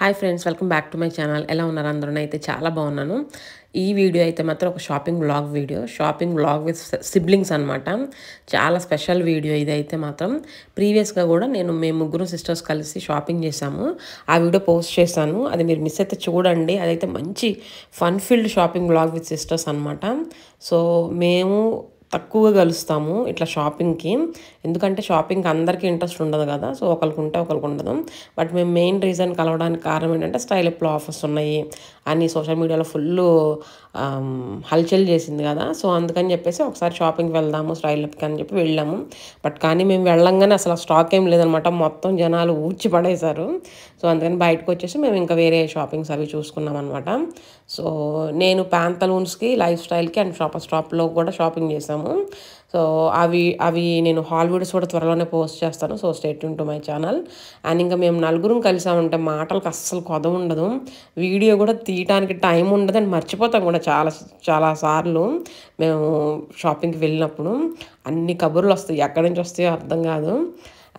Hi friends, welcome back to my channel. ఎలా ఉన్నారు అందరూ? అయితే చాలా బాగున్నాను. ఈ వీడియో అయితే మాత్రం ఒక షాపింగ్ వ్లాగ్ విత్ సిబ్లింగ్స్ అనమాట. చాలా స్పెషల్ వీడియో ఇదైతే మాత్రం. ప్రీవియస్గా కూడా మేము ముగ్గురు సిస్టర్స్ కలిసి షాపింగ్ చేశాము. ఆ వీడియో పోస్ట్ చేశాను. అది మీరు మిస్ అయితే చూడండి. అదైతే మంచి fun field shopping vlog with sisters అనమాట. సో మేము తక్కువగా కలుస్తాము ఇట్లా షాపింగ్కి. ఎందుకంటే షాపింగ్కి అందరికీ ఇంట్రెస్ట్ ఉండదు కదా. సో ఒకరికి ఉంటే ఒకరికి ఉండదు. బట్ మేము మెయిన్ రీజన్ కలవడానికి కారణం ఏంటంటే స్టైల్ అప్లో ఆఫర్స్ ఉన్నాయి అని సోషల్ మీడియాలో ఫుల్ హల్చల్ చేసింది కదా. సో అందుకని చెప్పేసి ఒకసారి షాపింగ్కి వెళ్దాము స్టైల్ అప్కి అని చెప్పి వెళ్ళాము. బట్ కానీ మేము వెళ్ళంగానే అసలు స్టాక్ ఏం లేదనమాట. మొత్తం జనాలు ఊడ్చి పడేశారు. సో అందుకని బయటకు వచ్చేసి మేము ఇంకా వేరే షాపింగ్స్ అవి చూసుకున్నాం అనమాట. సో నేను ప్యాంతలూన్స్కి, లైఫ్ స్టైల్కి అండ్ షాపర్ స్టాప్లో కూడా షాపింగ్ చేసాము. సో అవి నేను హాల్ వీడియోస్ కూడా త్వరలోనే పోస్ట్ చేస్తాను. So stay tune to my channel. And ఇంకా మేము నలుగురం కలిసామంటే మాటలకు అస్సలు కొద ఉండదు. వీడియో కూడా తీయడానికి టైం ఉండదు అండ్ మర్చిపోతాం కూడా చాలా సార్లు. మేము షాపింగ్కి వెళ్ళినప్పుడు అన్ని కబుర్లు వస్తాయి, ఎక్కడి నుంచి వస్తాయో అర్థం కాదు.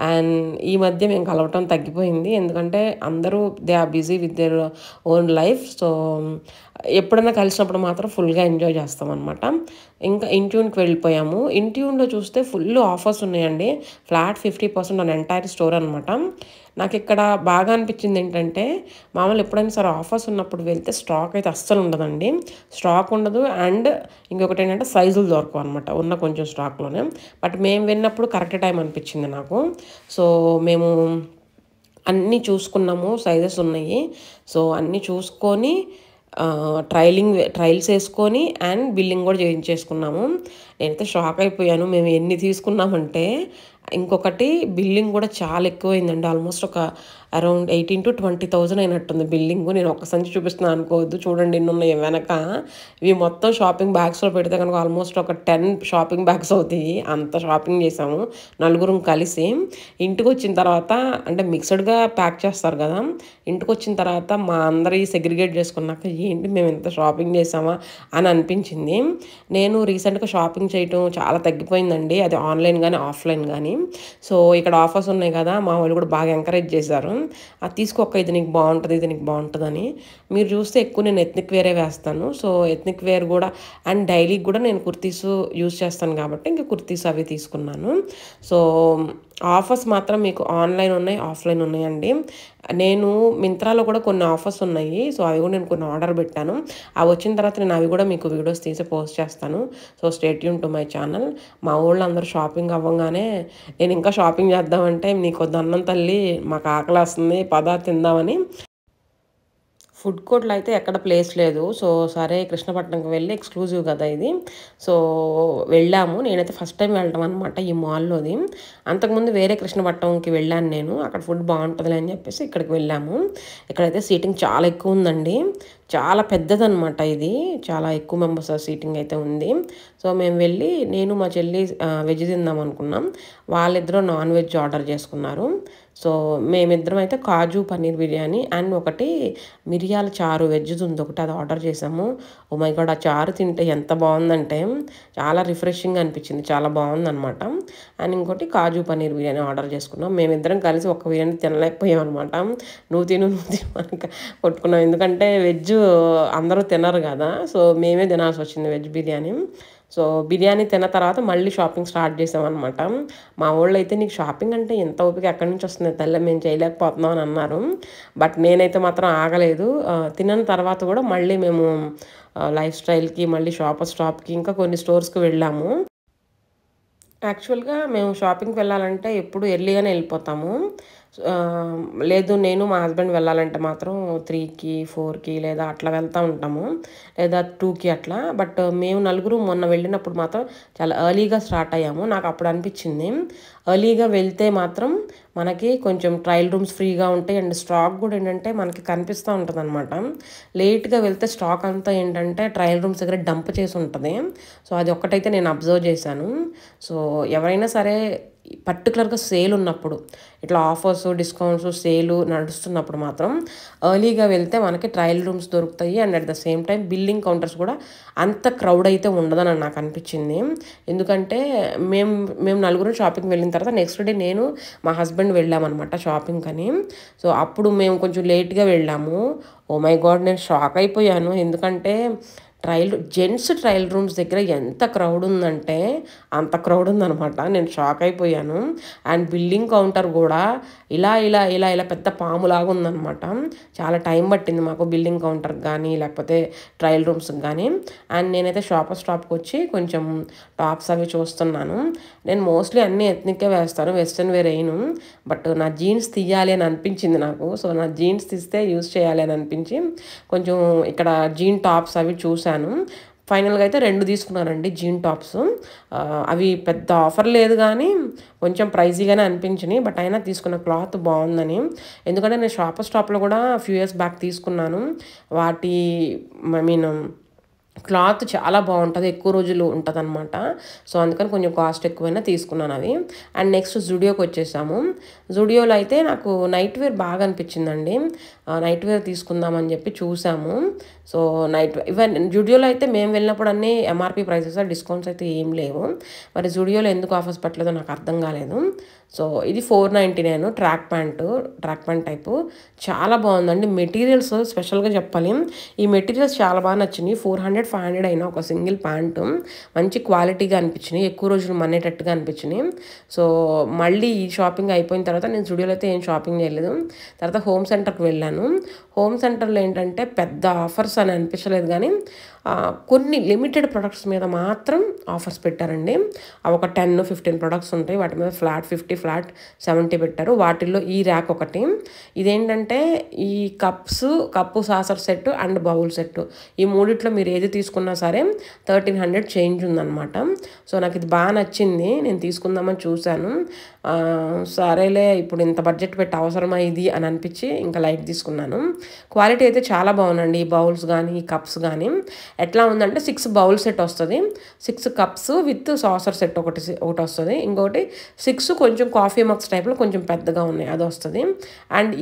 అండ్ ఈ మధ్య మేము కలవటం తగ్గిపోయింది. ఎందుకంటే అందరూ they are busy with their own life. So ఎప్పుడైనా కలిసినప్పుడు మాత్రం ఫుల్గా ఎంజాయ్ చేస్తాం అనమాట. ఇంకా ఇంట్యూన్కి వెళ్ళిపోయాము. ఇంట్యూన్లో చూస్తే ఫుల్ ఆఫర్స్ ఉన్నాయండి. ఫ్లాట్ 50% ఆన్ ఎంటైర్ స్టోర్ అనమాట. నాకు ఇక్కడ బాగా అనిపించింది ఏంటంటే, మామూలు ఎప్పుడైనా సరే ఆఫర్స్ ఉన్నప్పుడు వెళ్తే స్టాక్ అయితే అస్సలు ఉండదండి. స్టాక్ ఉండదు. అండ్ ఇంకొకటి ఏంటంటే సైజులు దొరకవు అనమాట ఉన్న కొంచెం స్టాక్లోనే. బట్ మేము వెళ్ళినప్పుడు కరెక్ట్ టైం అనిపించింది నాకు. సో మేము అన్నీ చూసుకున్నాము, సైజెస్ ఉన్నాయి. సో అన్నీ చూసుకొని ట్రయల్స్ వేసుకొని అండ్ బిల్లింగ్ కూడా చేయించేసుకున్నాము. నేనైతే షాక్ అయిపోయాను. మేము ఎన్ని తీసుకున్నామంటే, ఇంకొకటి బిల్లింగ్ కూడా చాలా ఎక్కువైందండి. ఆల్మోస్ట్ ఒక అరౌండ్ 18,000 to 20,000 అయినట్టుంది బిల్లింగ్. నేను ఒక సంచి చూపిస్తున్నాను అనుకోవద్దు, చూడండి ఎన్ని ఉన్నాయి వెనక. ఇవి మొత్తం షాపింగ్ బ్యాగ్స్లో పెడితే కనుక ఆల్మోస్ట్ ఒక 10 షాపింగ్ బ్యాగ్స్ అవుతాయి. అంత షాపింగ్ చేసాము నలుగురం కలిసి. ఇంటికి వచ్చిన తర్వాత అంటే మిక్స్డ్గా ప్యాక్ చేస్తారు కదా, ఇంటికి వచ్చిన తర్వాత మా అందరి సెగ్రిగేట్ చేసుకున్నాక ఏంటి మేము ఎంత షాపింగ్ చేసామా అని అనిపించింది. నేను రీసెంట్గా షాపింగ్ చేయటం చాలా తగ్గిపోయిందండి, అది ఆన్లైన్ కానీ ఆఫ్లైన్ కానీ. సో ఇక్కడ ఆఫర్స్ ఉన్నాయి కదా, మా వాళ్ళు కూడా బాగా ఎంకరేజ్ చేశారు. అది తీసుకోక, ఇది నీకు బాగుంటుంది, ఇది నీకు బాగుంటుందని. మీరు చూస్తే ఎక్కువ నేను ఎథ్నిక్ వేరే వేస్తాను. సో ఎథ్నిక్ వేర్ కూడా అండ్ డైలీకి కూడా నేను కుర్తీస్ యూజ్ చేస్తాను కాబట్టి ఇంకా కుర్తీస్ అవి తీసుకున్నాను. సో ఆఫర్స్ మాత్రం మీకు ఆన్లైన్ ఉన్నాయి, ఆఫ్లైన్ ఉన్నాయండి. నేను మింత్రాలో కూడా కొన్ని ఆఫర్స్ ఉన్నాయి. సో అవి కూడా నేను కొన్ని ఆర్డర్ పెట్టాను. అవి వచ్చిన తర్వాత నేను అవి కూడా మీకు వీడియోస్ తీసి పోస్ట్ చేస్తాను. So stay tune to my channel. మా ఊళ్ళో అందరూ షాపింగ్ అవ్వగానే నేను ఇంకా షాపింగ్ చేద్దామంటే, నీకు దన్నం తల్లి మాకు ఆకలి వస్తుంది పదా తిందామని. ఫుడ్ కోర్ట్లో అయితే ఎక్కడ ప్లేస్ లేదు. సో సరే కృష్ణపట్నంకి వెళ్ళి, ఎక్స్క్లూజివ్ కదా ఇది, సో వెళ్ళాము. నేనైతే ఫస్ట్ టైం వెళ్ళడం అనమాట ఈ మాల్లోది. అంతకుముందు వేరే కృష్ణపట్నంకి వెళ్ళాను నేను. అక్కడ ఫుడ్ బాగుంటుందిలే అని చెప్పేసి ఇక్కడికి వెళ్ళాము. ఇక్కడైతే సీటింగ్ చాలా ఎక్కువ ఉందండి. చాలా పెద్దదనమాట ఇది. చాలా ఎక్కువ మెంబర్స్ సీటింగ్ అయితే ఉంది. సో మేము వెళ్ళి, నేను మా చెల్లి వెజ్ తిందాం అనుకున్నాం. వాళ్ళిద్దరూ నాన్ వెజ్ ఆర్డర్ చేసుకున్నారు. సో మేమిద్దరం అయితే కాజు పన్నీర్ బిర్యానీ అండ్ ఒకటి మిరియాల చారు వెజ్ది ఉంది ఒకటి, అది ఆర్డర్ చేసాము. ఓ మై గాడ్, ఆ చారు తింటే ఎంత బాగుందంటే చాలా రిఫ్రెషింగ్ అనిపించింది, చాలా బాగుందనమాట. అండ్ ఇంకోటి కాజు పన్నీర్ బిర్యానీ ఆర్డర్ చేసుకున్నాం. మేమిద్దరం కలిసి ఒక బిర్యానీ తినలేకపోయాం అనమాట. నువ్వు తిను అని కొట్టుకున్నాం. ఎందుకంటే వెజ్ అందరూ తినరు కదా, సో మేమే తినాల్సి వచ్చింది వెజ్ బిర్యానీ. సో బిర్యానీ తిన్న తర్వాత మళ్ళీ షాపింగ్ స్టార్ట్ చేసామన్నమాట. మా వాళ్ళు అయితే, నీకు షాపింగ్ అంటే ఎంత ఓపిక ఎక్కడి నుంచి వస్తుంది తల్లి, మేము చేయలేకపోతున్నాం అని అన్నారు. బట్ నేనైతే మాత్రం ఆగలేదు. తిన్న తర్వాత కూడా మళ్ళీ మేము లైఫ్ స్టైల్కి, మళ్ళీ షాపర్ స్టాప్కి, ఇంకా కొన్ని స్టోర్స్కి వెళ్ళాము. యాక్చువల్గా మేము షాపింగ్కి వెళ్ళాలంటే ఎప్పుడు ఎర్లీగానే వెళ్ళిపోతాము. లేదు నేను మా హస్బెండ్ వెళ్ళాలంటే మాత్రం 3కి 4కి లేదా అట్లా వెళ్తూ ఉంటాము, లేదా 2కి అట్లా. బట్ మేము నలుగురు మొన్న వెళ్ళినప్పుడు మాత్రం చాలా ఎర్లీగా స్టార్ట్ అయ్యాము. నాకు అప్పుడు అనిపించింది, ఎర్లీగా వెళ్తే మాత్రం మనకి కొంచెం ట్రయల్ రూమ్స్ ఫ్రీగా ఉంటాయి అండ్ స్టాక్ కూడా ఏంటంటే మనకి కనిపిస్తూ ఉంటుంది అనమాట. లేట్గా వెళ్తే స్టాక్ అంతా ఏంటంటే ట్రయల్ రూమ్స్ దగ్గర డంప్ చేసి ఉంటుంది. సో అది ఒక్కటైతే నేను అబ్జర్వ్ చేశాను. సో ఎవరైనా సరే పర్టికులర్గా సేల్ ఉన్నప్పుడు, ఇట్లా ఆఫర్స్, డిస్కౌంట్స్, సేలు నడుస్తున్నప్పుడు మాత్రం ఎర్లీగా వెళ్తే మనకి ట్రయల్ రూమ్స్ దొరుకుతాయి. And at the same time billing counters కూడా అంత క్రౌడ్ అయితే ఉండదని నాకు అనిపించింది. ఎందుకంటే మేము మేము నలుగురు షాపింగ్ వెళ్ళిన తర్వాత నెక్స్ట్ డే నేను మా హస్బెండ్ వెళ్ళామన్నమాట షాపింగ్ అని. సో అప్పుడు మేము కొంచెం లేట్గా వెళ్ళాము. ఓ మై గాడ్, నేను షాక్ అయిపోయాను. ఎందుకంటే జెంట్స్ ట్రయల్ రూమ్స్ దగ్గర ఎంత క్రౌడ్ ఉందంటే అంత క్రౌడ్ ఉందనమాట. నేను షాక్ అయిపోయాను. అండ్ బిల్లింగ్ కౌంటర్ కూడా ఇలా ఇలా ఇలా ఇలా పెద్ద పాములాగా ఉందనమాట. చాలా టైం పట్టింది మాకు బిల్లింగ్ కౌంటర్కి కానీ లేకపోతే ట్రయల్ రూమ్స్కి కానీ. అండ్ నేనైతే స్టాప్కి వచ్చి కొంచెం టాప్స్ అవి చూస్తున్నాను. నేను మోస్ట్లీ అన్నీ ఎత్నిక్కే వేస్తాను, వెస్ట్రన్ వేర్ వేయను. బట్ నా జీన్స్ తీయాలి అని అనిపించింది నాకు. సో నా జీన్స్ తీస్తే యూజ్ చేయాలి అని అనిపించి కొంచెం ఇక్కడ జీన్ టాప్స్ అవి చూశాను. ఫైనల్గా అయితే 2 తీసుకున్నానండి జీన్ టాప్స్. అవి పెద్ద ఆఫర్ లేదు కానీ కొంచెం ప్రైజీగానే అనిపించినాయి. బట్ అయినా తీసుకున్న క్లాత్ బాగుందని. ఎందుకంటే నేను స్టాప్లో కూడా ఫ్యూ ఇయర్స్ బ్యాక్ తీసుకున్నాను. వాటి ఐ మీన్ క్లాత్ చాలా బాగుంటుంది, ఎక్కువ రోజులు ఉంటుంది అనమాట. సో అందుకని కొంచెం కాస్ట్ ఎక్కువైనా తీసుకున్నాను అవి. అండ్ నెక్స్ట్ జూడియోకి వచ్చేసాము. జూడియోలో అయితే నాకు నైట్ వేర్ బాగా అనిపించిందండి. నైట్ వేర్ తీసుకుందామని చెప్పి చూసాము. సో ఈవెన్ జూడియోలో అయితే మేము వెళ్ళినప్పుడు అన్నీ ఎంఆర్పి ప్రైసెస్, డిస్కౌంట్స్ అయితే ఏం లేవు. మరి జూడియోలో ఎందుకు ఆఫర్స్ పెట్టలేదో నాకు అర్థం కాలేదు. సో ఇది 499 ట్రాక్ ప్యాంట్ టైపు. చాలా బాగుందండి. మెటీరియల్స్ స్పెషల్గా చెప్పాలి, ఈ మెటీరియల్స్ చాలా బాగా నచ్చినాయి. 400-500 అయినా ఒక సింగిల్ ప్యాంటు మంచి క్వాలిటీగా అనిపించినాయి, ఎక్కువ రోజులు మన్నేటట్టుగా అనిపించినాయి. సో మళ్ళీ ఈ షాపింగ్ అయిపోయిన తర్వాత నేను జూడియోలో అయితే ఏం షాపింగ్ చేయలేదు. తర్వాత హోమ్ సెంటర్కి వెళ్ళాను. హోమ్ సెంటర్లో ఏంటంటే పెద్ద ఆఫర్స్ అని అనిపించలేదు కానీ కొన్ని లిమిటెడ్ ప్రొడక్ట్స్ మీద మాత్రం ఆఫర్స్ పెట్టారండి. అవి ఒక 10-15 ప్రొడక్ట్స్ ఉంటాయి, వాటి మీద ఫ్లాట్ 50, ఫ్లాట్ 70 పెట్టారు. వాటిల్లో ఈ ర్యాక్ ఒకటి. ఇదేంటంటే ఈ cup saucer set and bowl set, ఈ మూడిట్లో మీరు ఏది తీసుకున్నా సరే 1300 చేంజ్ ఉందన్నమాట. సో నాకు ఇది బాగా నచ్చింది, నేను తీసుకుందామని చూశాను. సరేలే ఇప్పుడు ఇంత బడ్జెట్ పెట్టి అవసరమా ఇది అని అనిపించి ఇంకా లైట్ తీసుకున్నాను. క్వాలిటీ అయితే చాలా బాగుందండి. ఈ బౌల్స్ కానీ ఈ కప్స్ కానీ ఎట్లా ఉందంటే 6 బౌల్ సెట్ వస్తుంది, 6 కప్స్ విత్ సాసర్ సెట్ ఒకటి వస్తుంది, ఇంకోటి 6 కొంచెం కాఫీ మగ్స్ టైప్లో కొంచెం పెద్దగా ఉన్నాయి, అది వస్తుంది. అండ్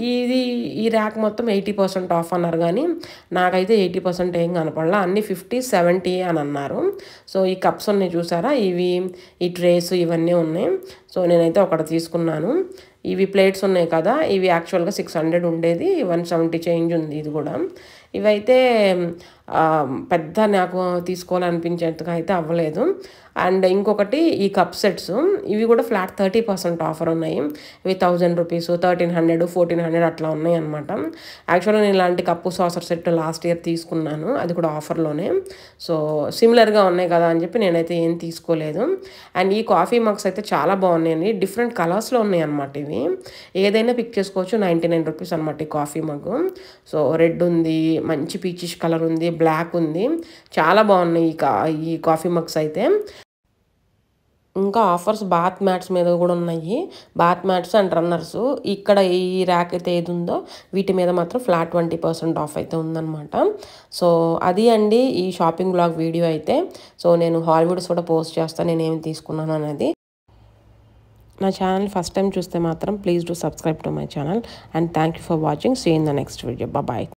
ఈ ర్యాక్ మొత్తం 80% ఆఫ్ అన్నారు కానీ నాకైతే 80% ఏం కనపడలా, అన్ని 50-70 అని అన్నారు. సో ఈ కప్స్ ఉన్నాయి చూసారా, ఈ ట్రేస్ ఇవన్నీ ఉన్నాయి. సో నేనైతే ఒకటి తీసుకున్నాను. ఇవి ప్లేట్స్ ఉన్నాయి కదా, ఇవి యాక్చువల్గా 600 ఉండేది, 170 చేంజ్ ఉంది ఇది కూడా. ఇవైతే పెద్ద నాకు తీసుకోవాలనిపించేట్టుగా అయితే అవ్వలేదు. అండ్ ఇంకొకటి ఈ కప్ సెట్స్, ఇవి కూడా ఫ్లాట్ 30% ఆఫర్ ఉన్నాయి. ఇవి 1000 రూపీస్, 1300, 1400 అట్లా ఉన్నాయి అనమాట. యాక్చువల్గా నేను ఇలాంటి cup saucer set last year తీసుకున్నాను, అది కూడా ఆఫర్లోనే. సో సిమిలర్గా ఉన్నాయి కదా అని చెప్పి నేనైతే ఏం తీసుకోలేదు. అండ్ ఈ కాఫీ మగ్స్ అయితే చాలా బాగున్నాయండి, డిఫరెంట్ కలర్స్లో ఉన్నాయి అనమాట. ఇవి ఏదైనా పిక్ చేసుకోవచ్చు, 99 రూపీస్ అనమాట ఈ కాఫీ మగ్. సో రెడ్ ఉంది, మంచి పీచిష్ కలర్ ఉంది, బ్లాక్ ఉంది, చాలా బాగున్నాయి ఈ కాఫీ మగ్స్ అయితే. ఇంకా ఆఫర్స్ బాత్ మ్యాట్స్ మీద కూడా ఉన్నాయి, బాత్ మ్యాట్స్ అండ్ రన్నర్స్. ఇక్కడ ఈ ర్యాక్ అయితే ఏది ఉందో వీటి మీద మాత్రం ఫ్లాట్ 20% ఆఫ్ అయితే ఉందన్నమాట. సో అది అండి ఈ షాపింగ్ బ్లాగ్ వీడియో అయితే. సో నేను హాలీవుడ్స్ కూడా పోస్ట్ చేస్తాను నేనేమి తీసుకున్నాను అనేది. నా ఛానల్ ఫస్ట్ టైం చూస్తే మాత్రం please do subscribe to my channel. And thank you for watching. See in the next video. Bye.